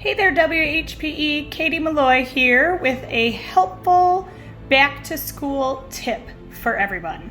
Hey there, WHPE, Katie Malloy here with a helpful back to school tip for everyone.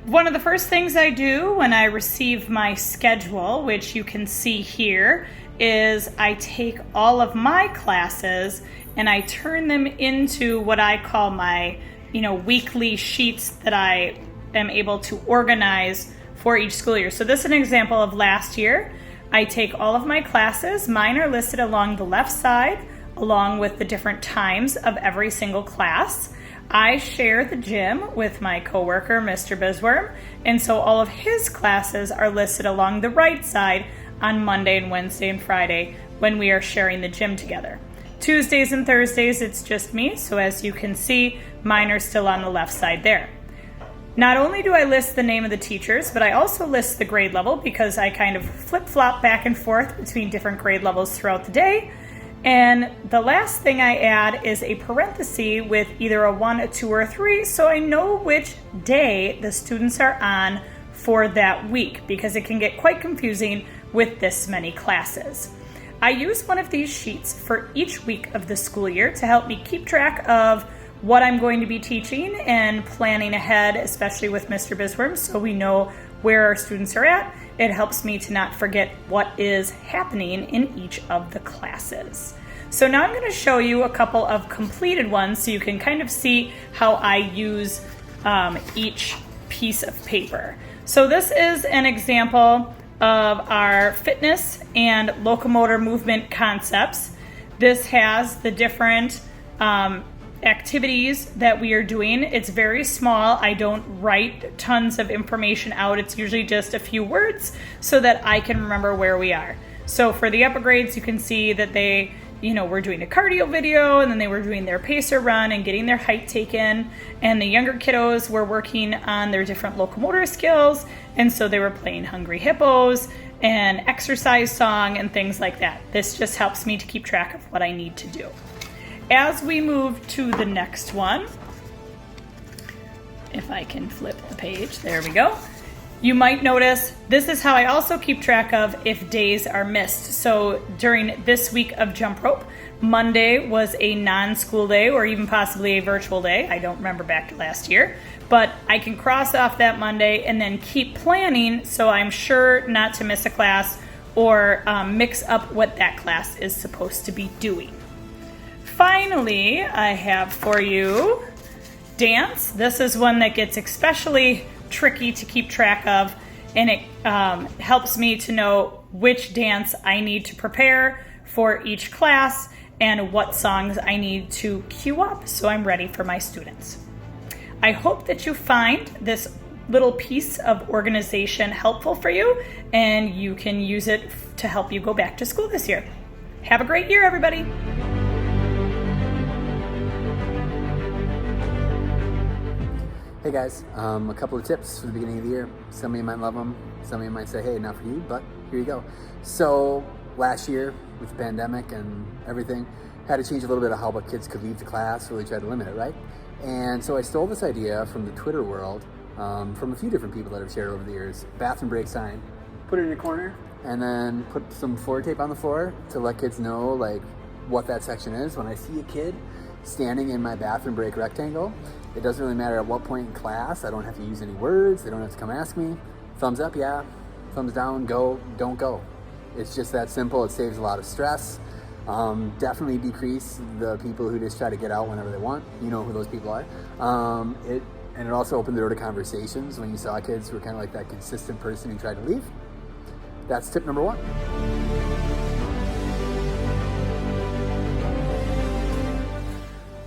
One of the first things I do when I receive my schedule, which you can see here, is I take all of my classes and I turn them into what I call my, weekly sheets that I am able to organize for each school year. So this is an example of last year. I take all of my classes. Mine are listed along the left side, along with the different times of every single class. I share the gym with my coworker, Mr. Bizworm, and so all of his classes are listed along the right side on Monday and Wednesday and Friday when we are sharing the gym together. Tuesdays and Thursdays, it's just me, so as you can see, mine are still on the left side there. Not only do I list the name of the teachers, but I also list the grade level because I kind of flip-flop back and forth between different grade levels throughout the day. And the last thing I add is a parenthesis with either a 1, a 2, or a 3, so I know which day the students are on for that week because it can get quite confusing with this many classes. I use one of these sheets for each week of the school year to help me keep track of what I'm going to be teaching and planning ahead, especially with Mr. Bizworm, so we know where our students are at. It helps me to not forget what is happening in each of the classes. So now I'm going to show you a couple of completed ones so you can kind of see how I use each piece of paper. So this is an example of our fitness and locomotor movement concepts. This has the different activities that we are doing. It's very small. I don't write tons of information out. It's usually just a few words so that I can remember where we are. So for the upper grades, you can see that they, were doing a cardio video and then they were doing their pacer run and getting their height taken. And the younger kiddos were working on their different locomotor skills. And so they were playing Hungry Hippos and exercise song and things like that. This just helps me to keep track of what I need to do. As we move to the next one, if I can flip the page, there we go. You might notice this is how I also keep track of if days are missed. So during this week of jump rope, Monday was a non-school day or even possibly a virtual day. I don't remember back to last year, but I can cross off that Monday and then keep planning so I'm sure not to miss a class or mix up what that class is supposed to be doing. Finally, I have for you dance. This is one that gets especially tricky to keep track of, and it helps me to know which dance I need to prepare for each class and what songs I need to cue up so I'm ready for my students. I hope that you find this little piece of organization helpful for you and you can use it to help you go back to school this year. Have a great year, everybody. Hey guys, a couple of tips for the beginning of the year. Some of you might love them, some of you might say, hey, not for you, but here you go. So last year with the pandemic and everything, had to change a little bit of how kids could leave the class, really try to limit it, right? And so I stole this idea from the Twitter world, from a few different people that I've shared over the years. Bathroom break sign, put it in your corner, and then put some floor tape on the floor to let kids know like what that section is. When I see a kid standing in my bathroom break rectangle, it doesn't really matter at what point in class. I don't have to use any words. They don't have to come ask me. Thumbs up, yeah. Thumbs down, go, don't go. It's just that simple. It saves a lot of stress. Definitely decrease the people who just try to get out whenever they want. You know who those people are. It also opened the door to conversations when you saw kids who were kind of like that consistent person who tried to leave. That's tip number 1.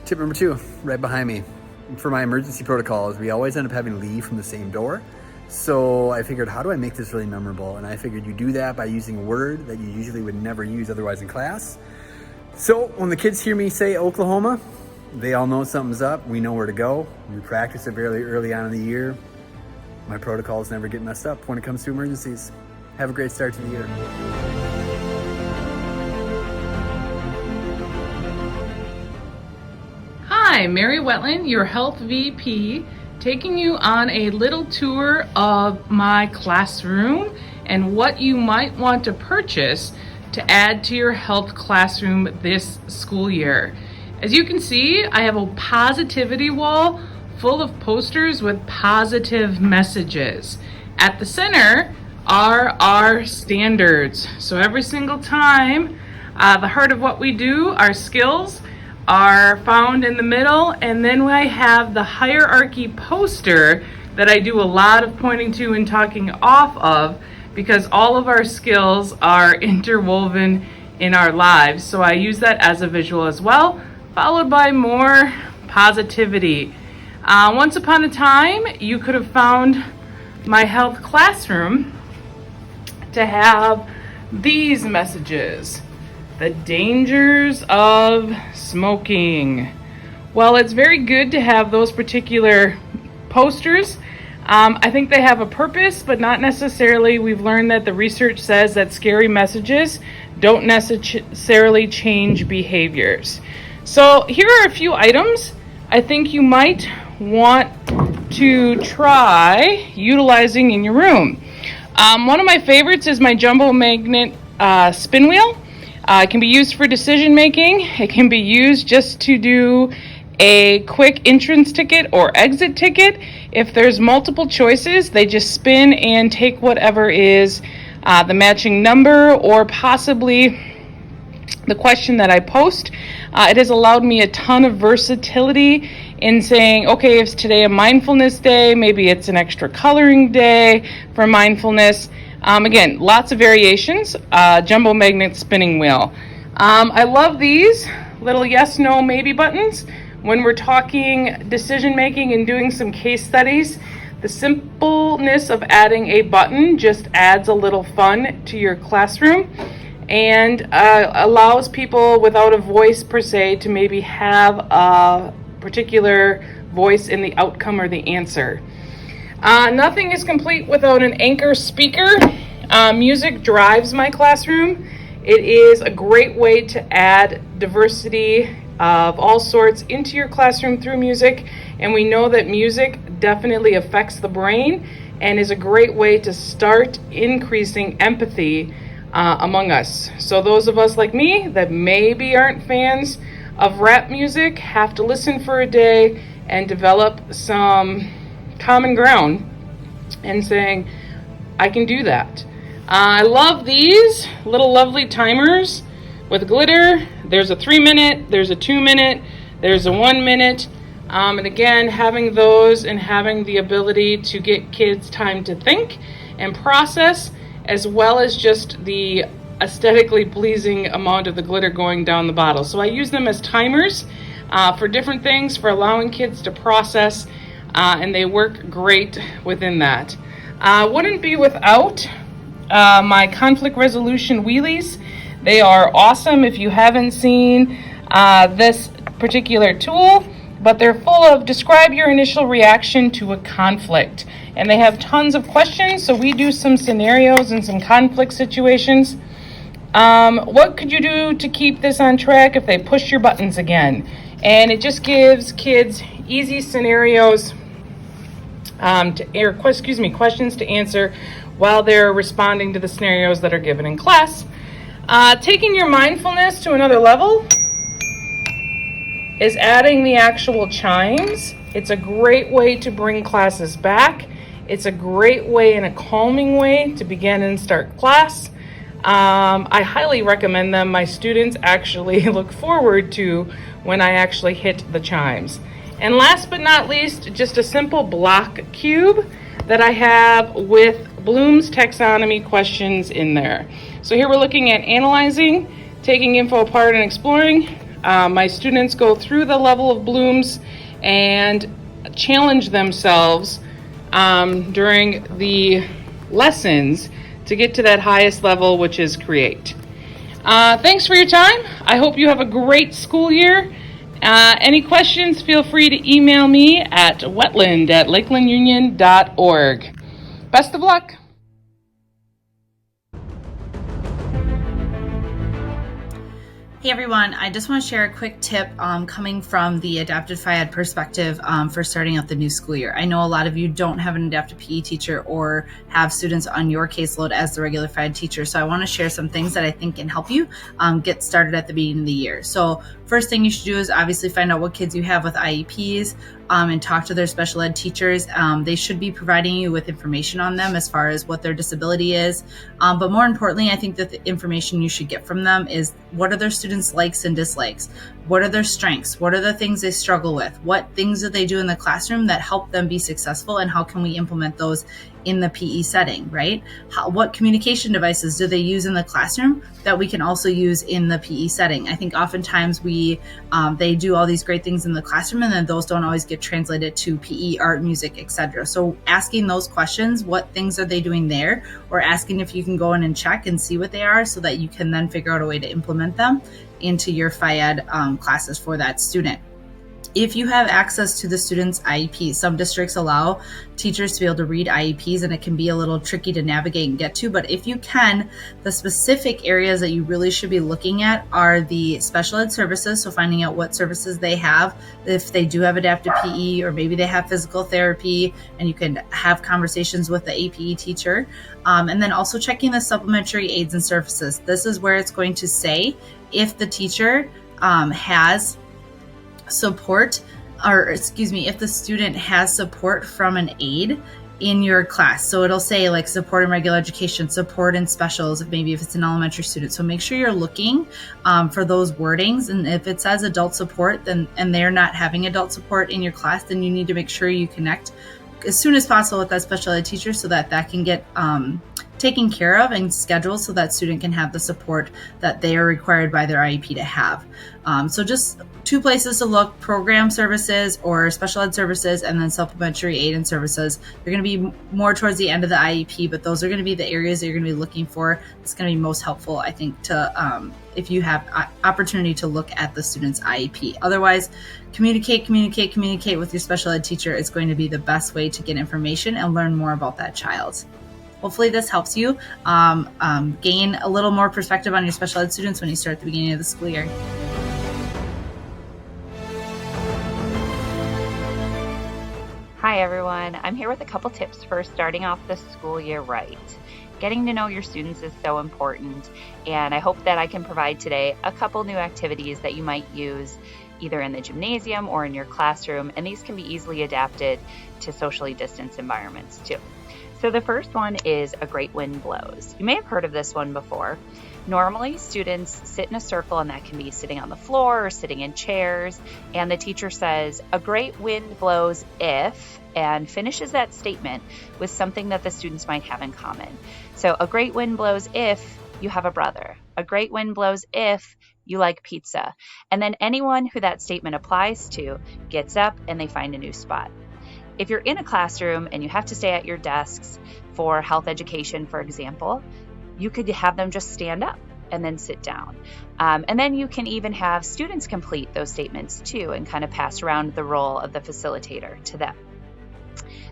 Tip number 2, right behind me. For my emergency protocols, we always end up having to leave from the same door. So I figured, how do I make this really memorable? And I figured you do that by using a word that you usually would never use otherwise in class. So when the kids hear me say Oklahoma, they all know something's up. We know where to go. We practice it fairly early on in the year. My protocols never get messed up when it comes to emergencies. Have a great start to the year. Hi, Mary Wetland, your health VP, taking you on a little tour of my classroom and what you might want to purchase to add to your health classroom this school year. As you can see, I have a positivity wall full of posters with positive messages. At the center are our standards. So every single time, the heart of what we do, our skills, are found in the middle, and then I have the hierarchy poster that I do a lot of pointing to and talking off of, because all of our skills are interwoven in our lives. So I use that as a visual as well, followed by more positivity. Once upon a time, you could have found my health classroom to have these messages. The dangers of smoking. Well, it's very good to have those particular posters. I think they have a purpose, but not necessarily. We've learned that the research says that scary messages don't necessarily change behaviors. So here are a few items I think you might want to try utilizing in your room. One of my favorites is my jumbo magnet spin wheel. It can be used for decision making. It can be used just to do a quick entrance ticket or exit ticket. If there's multiple choices, they just spin and take whatever is the matching number or possibly the question that I post. It has allowed me a ton of versatility in saying, okay, if today a mindfulness day, maybe it's an extra coloring day for mindfulness. Again, lots of variations. Jumbo magnet spinning wheel. I love these little yes, no, maybe buttons. When we're talking decision making and doing some case studies, the simpleness of adding a button just adds a little fun to your classroom and allows people without a voice per se to maybe have a particular voice in the outcome or the answer. Nothing is complete without an anchor speaker. Music drives my classroom. It is a great way to add diversity of all sorts into your classroom through music, and we know that music definitely affects the brain and is a great way to start increasing empathy among us. So those of us like me that maybe aren't fans of rap music have to listen for a day and develop some common ground and saying, I can do that. I love these little lovely timers with glitter. There's a 3-minute, there's a 2-minute, there's a 1-minute. And again, having those and having the ability to get kids time to think and process, as well as just the aesthetically pleasing amount of the glitter going down the bottle. So I use them as timers for different things, for allowing kids to process, and they work great within that. Wouldn't be without my conflict resolution wheelies. They are awesome if you haven't seen this particular tool, but they're full of describe your initial reaction to a conflict. And they have tons of questions, so we do some scenarios and some conflict situations. What could you do to keep this on track if they push your buttons again? And it just gives kids easy scenarios questions to answer while they're responding to the scenarios that are given in class. Taking your mindfulness to another level is adding the actual chimes. It's a great way to bring classes back. It's a great way and a calming way to begin and start class. I highly recommend them. My students actually look forward to when I actually hit the chimes. And last but not least, just a simple block cube that I have with Bloom's taxonomy questions in there. So here we're looking at analyzing, taking info apart and exploring. My students go through the level of Bloom's and challenge themselves during the lessons to get to that highest level, which is create. Thanks for your time. I hope you have a great school year. Any questions, feel free to email me at wetland@lakelandunion.org. Best of luck. Hey everyone, I just want to share a quick tip coming from the adapted Phi-Ed perspective for starting out the new school year. I know a lot of you don't have an adapted PE teacher or have students on your caseload as the regular Phi-Ed teacher, so I want to share some things that I think can help you get started at the beginning of the year. So first thing you should do is obviously find out what kids you have with IEPs and talk to their special ed teachers. They should be providing you with information on them as far as what their disability is. But more importantly, I think that the information you should get from them is what are their students' likes and dislikes? What are their strengths? What are the things they struggle with? What things do they do in the classroom that help them be successful, and how can we implement those in the PE setting, right? What communication devices do they use in the classroom that we can also use in the PE setting? I think oftentimes they do all these great things in the classroom, and then those don't always get translated to PE, art, music, etc. So asking those questions, what things are they doing there, or asking if you can go in and check and see what they are so that you can then figure out a way to implement them into your Phi-Ed classes for that student. If you have access to the student's IEP, some districts allow teachers to be able to read IEPs, and it can be a little tricky to navigate and get to, but if you can, the specific areas that you really should be looking at are the special ed services, so finding out what services they have, if they do have adaptive PE, or maybe they have physical therapy, and you can have conversations with the APE teacher, and then also checking the supplementary aids and services. This is where it's going to say if the teacher has support, if the student has support from an aide in your class. So it'll say like support in regular education, support in specials, if it's an elementary student. So make sure you're looking for those wordings. And if it says adult support, and they're not having adult support in your class, then you need to make sure you connect as soon as possible with that special ed teacher so that can get taken care of and scheduled so that student can have the support that they are required by their IEP to have. So just two places to look: program services or special ed services, and then supplementary aid and services. They're going to be more towards the end of the IEP, but those are going to be the areas that you're going to be looking for. It's going to be most helpful, I think, to if you have opportunity to look at the student's IEP. Otherwise, communicate with your special ed teacher. It's going to be the best way to get information and learn more about that child. Hopefully this helps you gain a little more perspective on your special ed students when you start at the beginning of the school year. Hi everyone, I'm here with a couple tips for starting off the school year right. Getting to know your students is so important, and I hope that I can provide today a couple new activities that you might use either in the gymnasium or in your classroom, and these can be easily adapted to socially distanced environments too. So the first one is A Great Wind Blows. You may have heard of this one before. Normally, students sit in a circle, and that can be sitting on the floor or sitting in chairs, and the teacher says, "A great wind blows if," and finishes that statement with something that the students might have in common. So a great wind blows if you have a brother. A great wind blows if you like pizza. And then anyone who that statement applies to gets up and they find a new spot. If you're in a classroom and you have to stay at your desks for health education, for example, you could have them just stand up and then sit down. And then you can even have students complete those statements too and kind of pass around the role of the facilitator to them.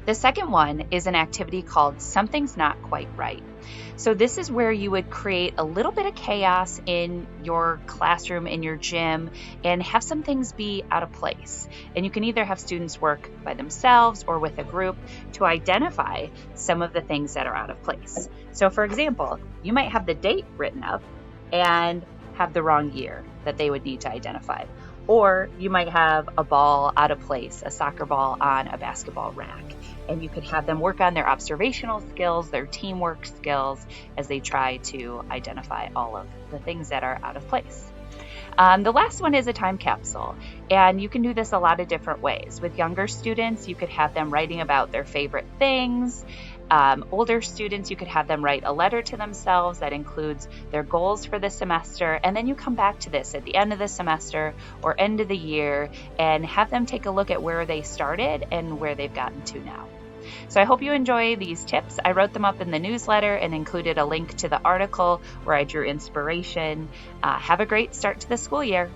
The second one is an activity called Something's Not Quite Right. So this is where you would create a little bit of chaos in your classroom, in your gym, and have some things be out of place. And you can either have students work by themselves or with a group to identify some of the things that are out of place. So for example, you might have the date written up and have the wrong year that they would need to identify. Or you might have a ball out of place, a soccer ball on a basketball rack. And you could have them work on their observational skills, their teamwork skills, as they try to identify all of the things that are out of place. The last one is a time capsule, and you can do this a lot of different ways. With younger students, you could have them writing about their favorite things. Older students, you could have them write a letter to themselves that includes their goals for the semester, and then you come back to this at the end of the semester or end of the year and have them take a look at where they started and where they've gotten to now. So I hope you enjoy these tips. I wrote them up in the newsletter and included a link to the article where I drew inspiration. Have a great start to the school year.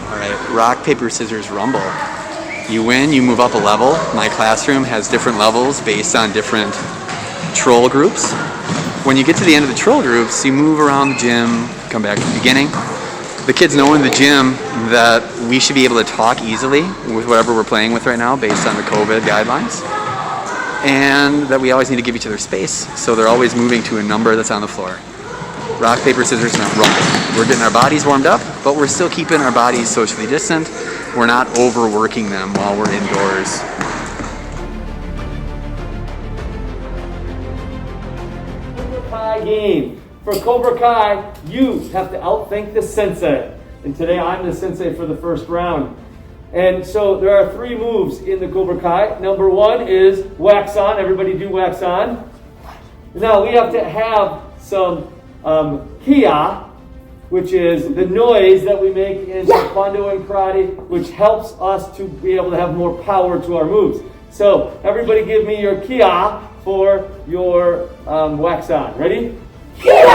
All right, rock, paper, scissors, rumble. You win, you move up a level. My classroom has different levels based on different troll groups. When you get to the end of the troll groups, you move around the gym, come back to the beginning. The kids know in the gym that we should be able to talk easily with whatever we're playing with right now based on the COVID guidelines. And that we always need to give each other space, so they're always moving to a number that's on the floor. Rock, paper, scissors, not wrong. We're getting our bodies warmed up, but we're still keeping our bodies socially distant. We're not overworking them while we're indoors. Cobra Kai game. For Cobra Kai, you have to outthink the sensei. And today I'm the sensei for the first round. And so there are 3 moves in the Cobra Kai. Number 1 is wax on. Everybody do wax on. Now we have to have some kia, which is the noise that we make in Taekwondo and karate, which helps us to be able to have more power to our moves. So everybody give me your kia for your wax on. Ready? Kia!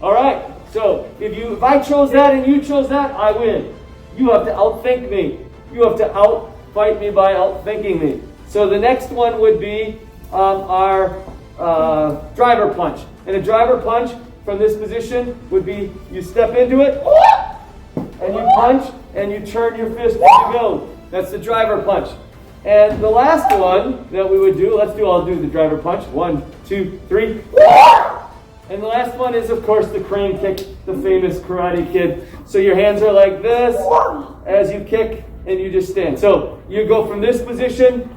All right. So if I chose that and you chose that, I win. You have to outthink me. You have to outfight me by outthinking me. So the next one would be our driver punch. And a driver punch from this position would be you step into it and you punch and you turn your fist as you go. That's the driver punch. And the last one that we would do, I'll do the driver punch. 1, 2, 3. And the last one is, of course, the crane kick, the famous Karate Kid. So your hands are like this as you kick and you just stand. So you go from this position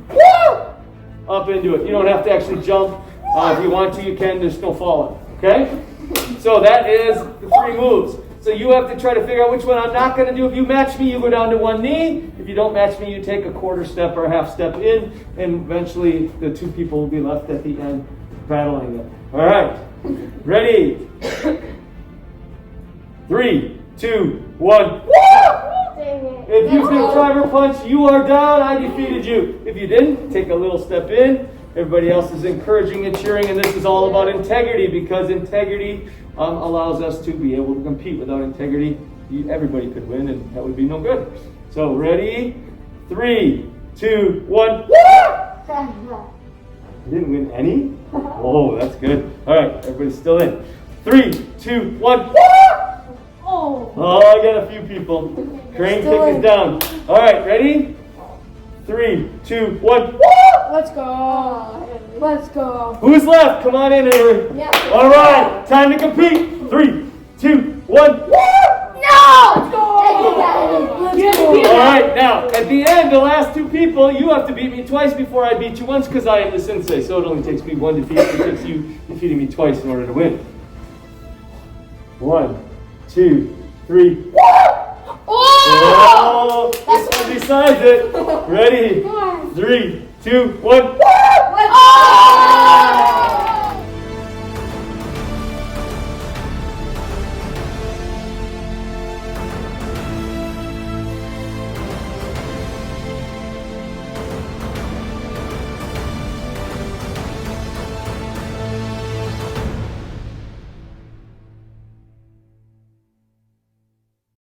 up into it. You don't have to actually jump. If you want to, you can. There's no falling. Okay? So that is the 3 moves. So you have to try to figure out which one I'm not going to do. If you match me, you go down to 1 knee. If you don't match me, you take a quarter step or a half step in. And eventually the 2 people will be left at the end battling it. All right. Ready? 3, 2, 1. If you did driver punch, you are down. I defeated you. If you didn't, take a little step in. Everybody else is encouraging and cheering, and this is all about integrity, because integrity allows us to be able to compete. Without integrity, everybody could win, and that would be no good. So, ready? 3, 2, 1. You didn't win any? Oh, that's good. All right, everybody's still in. 3, 2, 1. Oh, I got a few people. Crane kick is down. All right, ready? 3, 2, 1. Let's go. Let's go. Who's left? Come on in, Avery. Yeah. All right, time to compete. 3, 2, 1. No! Let's go. All right, now, at the end, the last 2 people, you have to beat me twice before I beat you once, because I am the sensei. So it only takes me 1 defeat. It takes you defeating me twice in order to win. 1, 2, 3. Oh! This one decides it. Ready? 3, 2, 1.